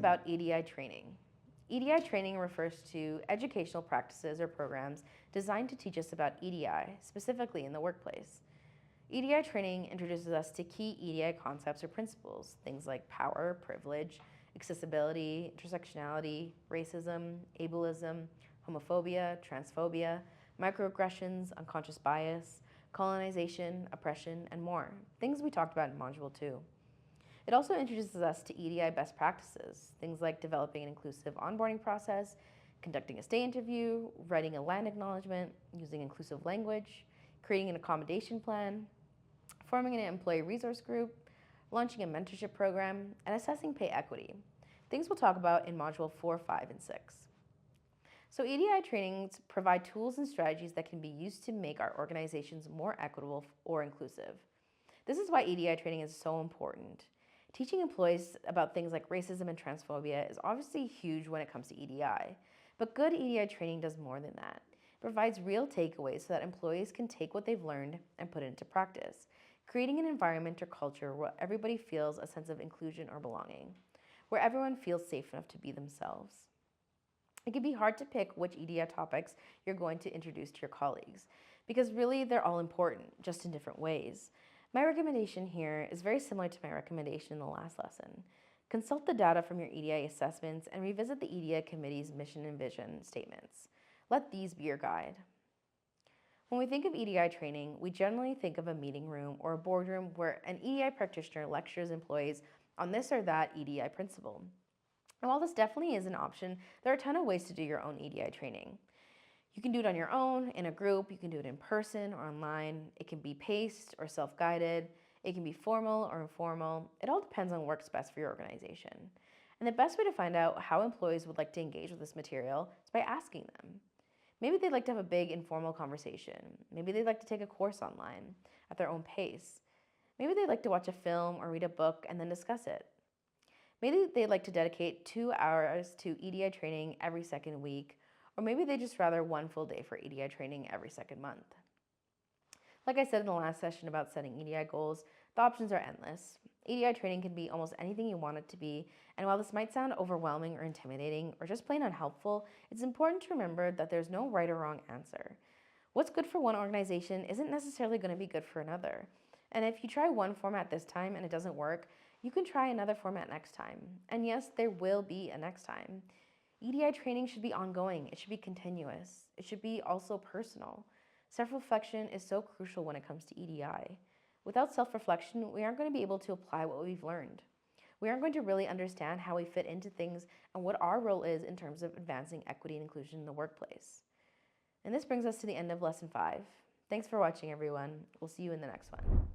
about EDI training. EDI training refers to educational practices or programs designed to teach us about EDI, specifically in the workplace. EDI training introduces us to key EDI concepts or principles, things like power, privilege, accessibility, intersectionality, racism, ableism, homophobia, transphobia, microaggressions, unconscious bias, colonization, oppression, and more, things we talked about in Module 2. It also introduces us to EDI best practices, things like developing an inclusive onboarding process, conducting a stay interview, writing a land acknowledgement, using inclusive language, creating an accommodation plan, forming an employee resource group, launching a mentorship program, and assessing pay equity, things we'll talk about in Module 4, 5, and 6. So EDI trainings provide tools and strategies that can be used to make our organizations more equitable or inclusive. This is why EDI training is so important. Teaching employees about things like racism and transphobia is obviously huge when it comes to EDI, but good EDI training does more than that. It provides real takeaways so that employees can take what they've learned and put it into practice, creating an environment or culture where everybody feels a sense of inclusion or belonging, where everyone feels safe enough to be themselves. It can be hard to pick which EDI topics you're going to introduce to your colleagues, because really they're all important, just in different ways. My recommendation here is very similar to my recommendation in the last lesson. Consult the data from your EDI assessments and revisit the EDI committee's mission and vision statements. Let these be your guide. When we think of EDI training, we generally think of a meeting room or a boardroom where an EDI practitioner lectures employees on this or that EDI principle. And while this definitely is an option, there are a ton of ways to do your own EDI training. You can do it on your own, in a group, you can do it in person or online. It can be paced or self-guided. It can be formal or informal. It all depends on what works best for your organization. And the best way to find out how employees would like to engage with this material is by asking them. Maybe they'd like to have a big informal conversation. Maybe they'd like to take a course online at their own pace. Maybe they'd like to watch a film or read a book and then discuss it. Maybe they'd like to dedicate 2 hours to EDI training every second week, or maybe they'd just rather one full day for EDI training every second month. Like I said in the last session about setting EDI goals, the options are endless. EDI training can be almost anything you want it to be, and while this might sound overwhelming or intimidating or just plain unhelpful, it's important to remember that there's no right or wrong answer. What's good for one organization isn't necessarily going to be good for another. And if you try one format this time and it doesn't work, you can try another format next time. And yes, there will be a next time. EDI training should be ongoing. It should be continuous. It should be also personal. Self-reflection is so crucial when it comes to EDI. Without self-reflection, we aren't going to be able to apply what we've learned. We aren't going to really understand how we fit into things and what our role is in terms of advancing equity and inclusion in the workplace. And this brings us to the end of Lesson 5. Thanks for watching, everyone. We'll see you in the next one.